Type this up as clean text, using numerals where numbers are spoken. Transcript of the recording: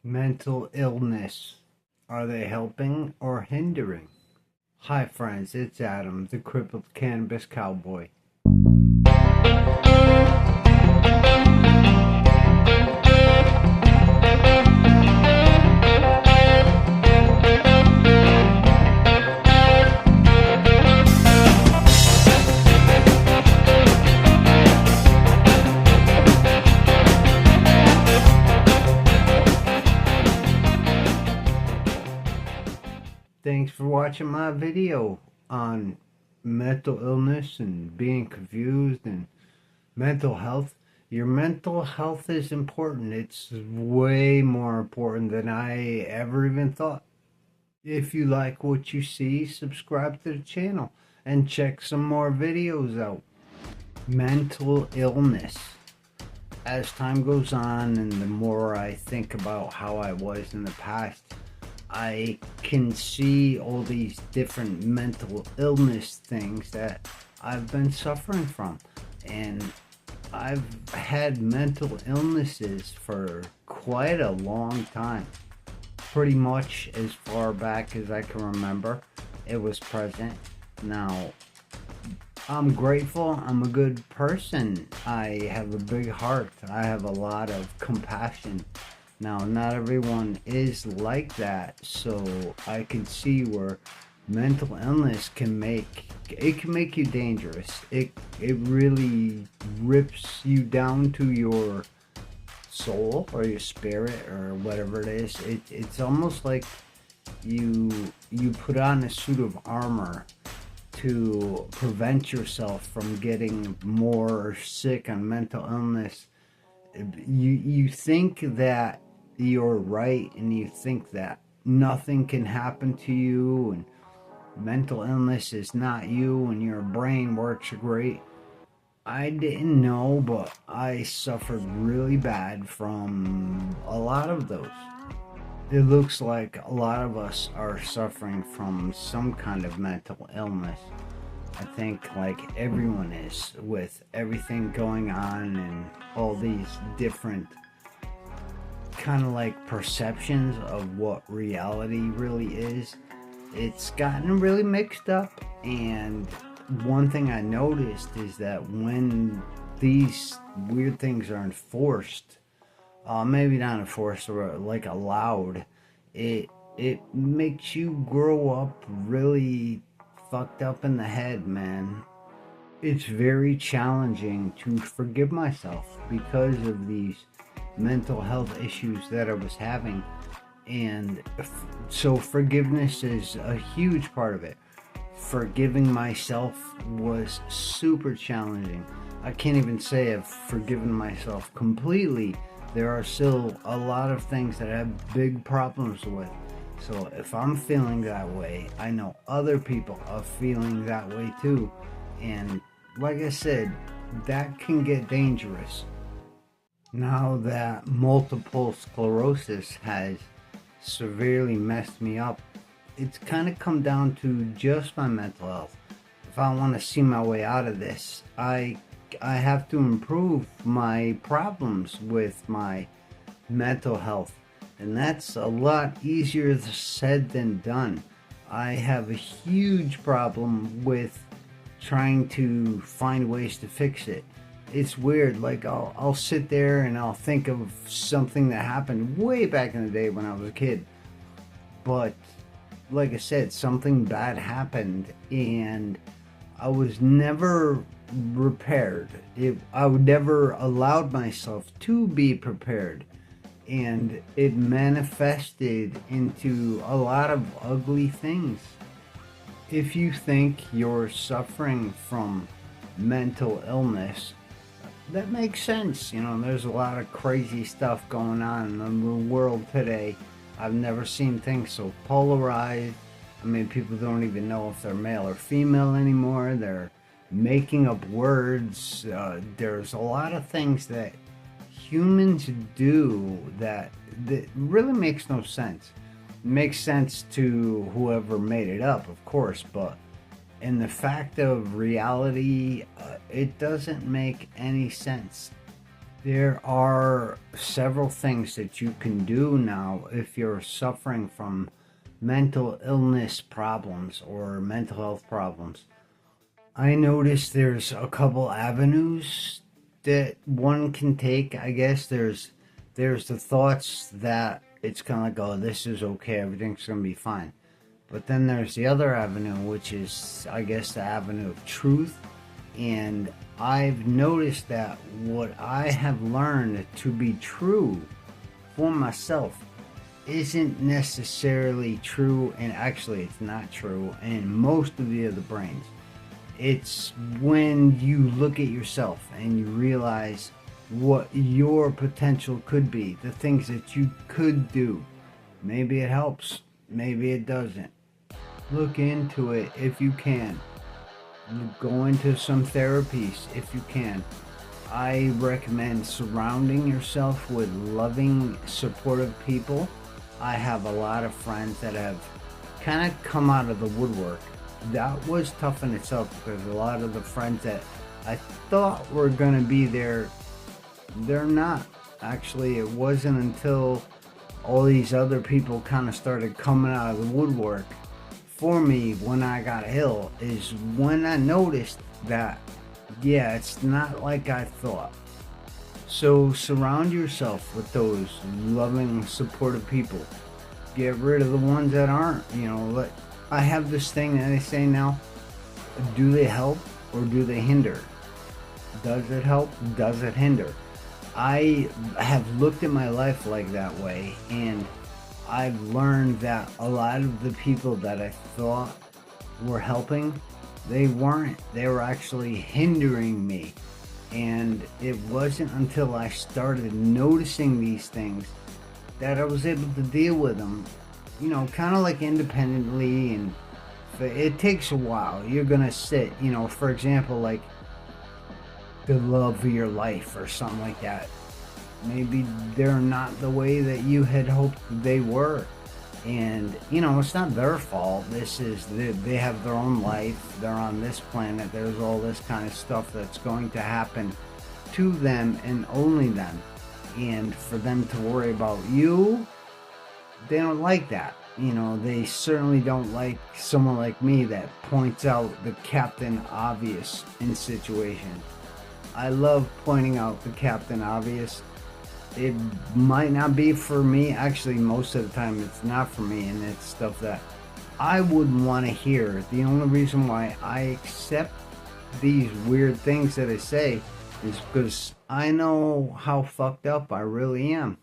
Mental illness. Are they helping or hindering? Hi friends, it's Adam, the crippled cannabis cowboy. Thanks for watching my video on mental illness and being confused and mental health. Your mental health is important. It's way more important than I ever even thought. If you like what you see, subscribe to the channel and check some more videos out. Mental illness. As time goes on and the more I think about how I was in the past, I can see all these different mental illness things that I've been suffering from. And I've had mental illnesses for quite a long time. Pretty much as far back as I can remember, it was present. Now, I'm grateful. I'm a good person. I have a big heart. I have a lot of compassion. Now, not everyone is like that, so I can see where mental illness can make you dangerous. It really rips you down to your soul or your spirit or whatever it is. It's almost like you put on a suit of armor to prevent yourself from getting more sick on mental illness. You think that you're right and you think that nothing can happen to you and mental illness is not you and your brain works great. I didn't know, but I suffered really bad from a lot of those. It looks like a lot of us are suffering from some kind of mental illness. I think like everyone is, with everything going on and all these different kind of like perceptions of what reality really is. It's gotten really mixed up, and one thing I noticed is that when these weird things are enforced, maybe not enforced or like allowed, it makes you grow up really fucked up in the head, man. It's very challenging to forgive myself because of these mental health issues that I was having, and so forgiveness is a huge part of it. Forgiving myself was super challenging. I can't even say I've forgiven myself completely. There are still a lot of things that I have big problems with. So if I'm feeling that way, I know other people are feeling that way too. And like I said, that can get dangerous. Now that multiple sclerosis has severely messed me up, it's kind of come down to just my mental health. If I want to see my way out of this, I have to improve my problems with my mental health. And that's a lot easier said than done. I have a huge problem with trying to find ways to fix it. It's weird, like I'll sit there and I'll think of something that happened way back in the day when I was a kid. But like I said, something bad happened and I was never prepared. I would never allowed myself to be prepared. And it manifested into a lot of ugly things. If you think you're suffering from mental illness, that makes sense. You know, there's a lot of crazy stuff going on in the world today. I've never seen things so polarized. I mean, people don't even know if they're male or female anymore. They're making up words. There's a lot of things that humans do that really makes no sense. It makes sense to whoever made it up, of course, but in the fact of reality, it doesn't make any sense. There are several things that you can do now if you're suffering from mental illness problems or mental health problems. I noticed there's a couple avenues that one can take. I guess there's the thoughts that it's kind of like, oh, this is okay, everything's gonna be fine. But then there's the other avenue, which is, I guess, the avenue of truth. And I've noticed that what I have learned to be true for myself isn't necessarily true, and actually it's not true in most of the other brains. It's when you look at yourself and you realize what your potential could be, the things that you could do. Maybe it helps, maybe it doesn't. Look into it if you can. Go into some therapies if you can. I recommend surrounding yourself with loving, supportive people. I have a lot of friends that have kind of come out of the woodwork. That was tough in itself because a lot of the friends that I thought were going to be there, they're not. Actually, it wasn't until all these other people kind of started coming out of the woodwork for me when I got ill, is when I noticed that, yeah, it's not like I thought. So surround yourself with those loving, supportive people. Get rid of the ones that aren't. I have this thing that I say now: do they help or do they hinder? Does it help? Does it hinder? I have looked at my life like that way, and I've learned that a lot of the people that I thought were helping, they weren't. They were actually hindering me. And it wasn't until I started noticing these things that I was able to deal with them, kind of like independently. And it takes a while. You're going to sit, for example, like the love of your life or something like that. Maybe they're not the way that you had hoped they were. And, it's not their fault. They have their own life. They're on this planet. There's all this kind of stuff that's going to happen to them and only them. And for them to worry about you, they don't like that. They certainly don't like someone like me that points out the Captain Obvious in situations. I love pointing out the Captain Obvious. It might not be for me. Actually, most of the time it's not for me, and it's stuff that I wouldn't want to hear. The only reason why I accept these weird things that I say is because I know how fucked up I really am.